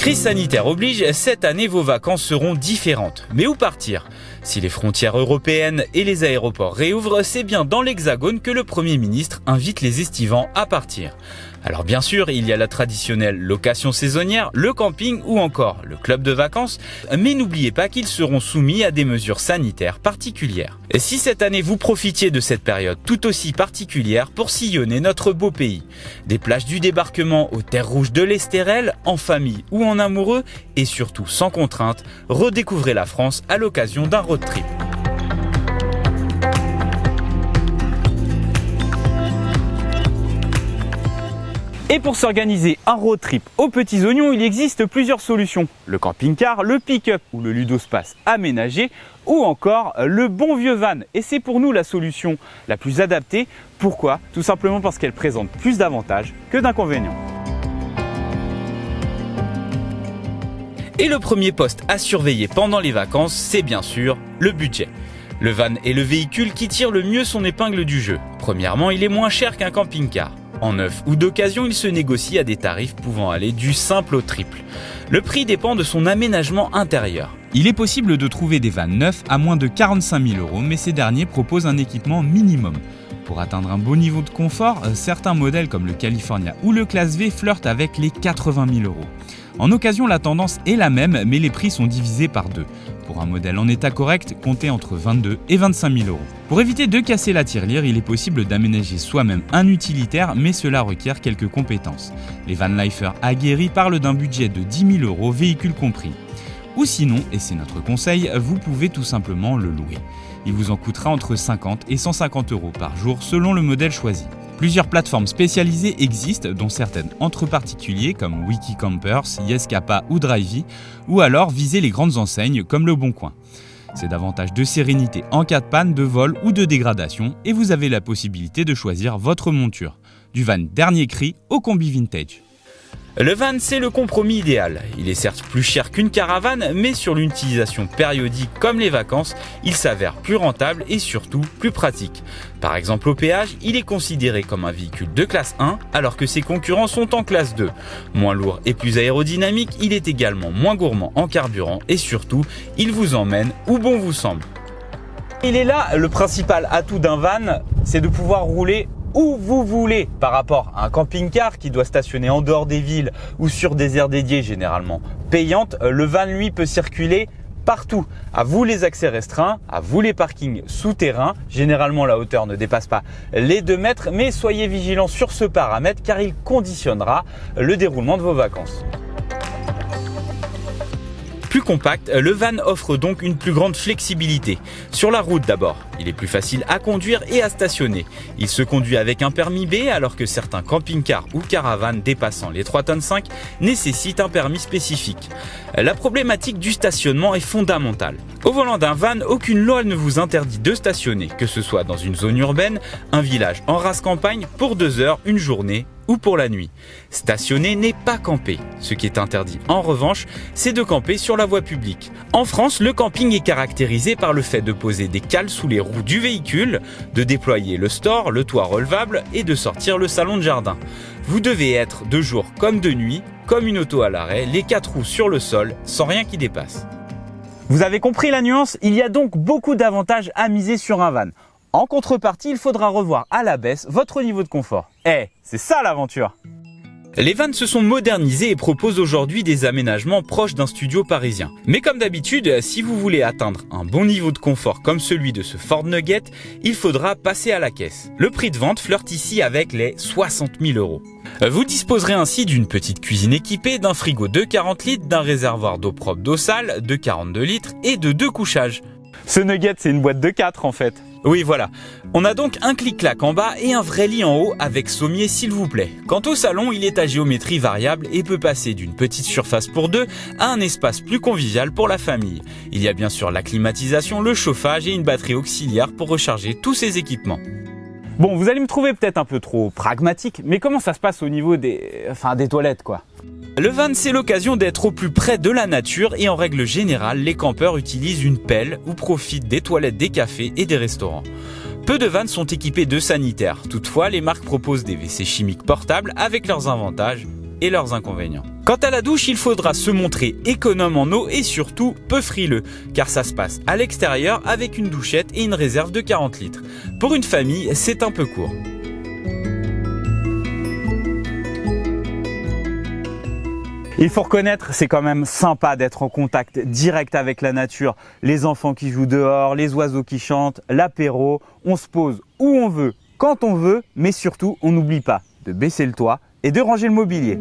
Crise sanitaire oblige, cette année vos vacances seront différentes. Mais où partir ? Si les frontières européennes et les aéroports réouvrent, c'est bien dans l'Hexagone que le Premier ministre invite les estivants à partir. Alors bien sûr, il y a la traditionnelle location saisonnière, le camping ou encore le club de vacances, mais n'oubliez pas qu'ils seront soumis à des mesures sanitaires particulières. Et si cette année vous profitiez de cette période tout aussi particulière pour sillonner notre beau pays, des plages du débarquement aux terres rouges de l'Estérel, en famille ou en amoureux, et surtout sans contrainte, redécouvrez la France à l'occasion d'un road trip. Et pour s'organiser un road trip aux petits oignons, il existe plusieurs solutions. Le camping-car, le pick-up ou le ludospace aménagé ou encore le bon vieux van. Et c'est pour nous la solution la plus adaptée. Pourquoi ? Tout simplement parce qu'elle présente plus d'avantages que d'inconvénients. Et le premier poste à surveiller pendant les vacances, c'est bien sûr le budget. Le van est le véhicule qui tire le mieux son épingle du jeu. Premièrement, il est moins cher qu'un camping-car. En neuf ou d'occasion, il se négocie à des tarifs pouvant aller du simple au triple. Le prix dépend de son aménagement intérieur. Il est possible de trouver des vans neufs à moins de 45 000 €, mais ces derniers proposent un équipement minimum. Pour atteindre un bon niveau de confort, certains modèles comme le California ou le Classe V flirtent avec les 80 000 €. En occasion, la tendance est la même, mais les prix sont divisés par deux. Pour un modèle en état correct, comptez entre 22 et 25 000 €. Pour éviter de casser la tirelire, il est possible d'aménager soi-même un utilitaire, mais cela requiert quelques compétences. Les vanlifers aguerris parlent d'un budget de 10 000 €, véhicule compris. Ou sinon, et c'est notre conseil, vous pouvez tout simplement le louer. Il vous en coûtera entre 50 et 150 € par jour selon le modèle choisi. Plusieurs plateformes spécialisées existent, dont certaines entre particuliers comme Wikicampers, Yescapa ou Drivey, ou alors viser les grandes enseignes comme Le Bon Coin. C'est davantage de sérénité en cas de panne, de vol ou de dégradation, et vous avez la possibilité de choisir votre monture, du van dernier cri au combi vintage. Le van, c'est le compromis idéal. Il est certes plus cher qu'une caravane, mais sur l'utilisation périodique comme les vacances, il s'avère plus rentable et surtout plus pratique. Par exemple, au péage, il est considéré comme un véhicule de classe 1, alors que ses concurrents sont en classe 2. Moins lourd et plus aérodynamique, il est également moins gourmand en carburant et surtout, il vous emmène où bon vous semble. Il est là, le principal atout d'un van, c'est de pouvoir rouler où vous voulez par rapport à un camping-car qui doit stationner en dehors des villes ou sur des aires dédiées généralement payantes. Le van lui peut circuler partout. À vous les accès restreints, à vous les parkings souterrains. Généralement la hauteur ne dépasse pas les 2 mètres, mais soyez vigilants sur ce paramètre car il conditionnera le déroulement de vos vacances. Plus compact, le van offre donc une plus grande flexibilité. Sur la route d'abord, il est plus facile à conduire et à stationner. Il se conduit avec un permis B alors que certains camping-cars ou caravanes dépassant les 3,5 tonnes nécessitent un permis spécifique. La problématique du stationnement est fondamentale. Au volant d'un van, aucune loi ne vous interdit de stationner, que ce soit dans une zone urbaine, un village en rase campagne, pour 2 heures, une journée ou pour la nuit. Stationner n'est pas camper. Ce qui est interdit en revanche, c'est de camper sur la voie publique. En France, le camping est caractérisé par le fait de poser des cales sous les roues du véhicule, de déployer le store, le toit relevable et de sortir le salon de jardin. Vous devez être de jour comme de nuit, comme une auto à l'arrêt, les 4 roues sur le sol, sans rien qui dépasse. Vous avez compris la nuance ? Il y a donc beaucoup d'avantages à miser sur un van. En contrepartie, il faudra revoir à la baisse votre niveau de confort. C'est ça l'aventure! Les vans se sont modernisés et proposent aujourd'hui des aménagements proches d'un studio parisien. Mais comme d'habitude, si vous voulez atteindre un bon niveau de confort comme celui de ce Ford Nugget, il faudra passer à la caisse. Le prix de vente flirte ici avec les 60 000 €. Vous disposerez ainsi d'une petite cuisine équipée, d'un frigo de 40 litres, d'un réservoir d'eau propre d'eau sale, de 42 litres et de 2 couchages. Ce Nugget, c'est une boîte de 4 en fait. Oui, voilà. On a donc un clic-clac en bas et un vrai lit en haut avec sommier s'il vous plaît. Quant au salon, il est à géométrie variable et peut passer d'une petite surface pour 2 à un espace plus convivial pour la famille. Il y a bien sûr la climatisation, le chauffage et une batterie auxiliaire pour recharger tous ces équipements. Bon, vous allez me trouver peut-être un peu trop pragmatique, mais comment ça se passe au niveau des toilettes quoi ? Le van, c'est l'occasion d'être au plus près de la nature et en règle générale, les campeurs utilisent une pelle ou profitent des toilettes des cafés et des restaurants. Peu de vannes sont équipés de sanitaires. Toutefois, les marques proposent des WC chimiques portables avec leurs avantages et leurs inconvénients. Quant à la douche, il faudra se montrer économe en eau et surtout peu frileux, car ça se passe à l'extérieur avec une douchette et une réserve de 40 litres. Pour une famille, c'est un peu court. Il faut reconnaître, c'est quand même sympa d'être en contact direct avec la nature. Les enfants qui jouent dehors, les oiseaux qui chantent, l'apéro, on se pose où on veut, quand on veut, mais surtout on n'oublie pas de baisser le toit et de ranger le mobilier.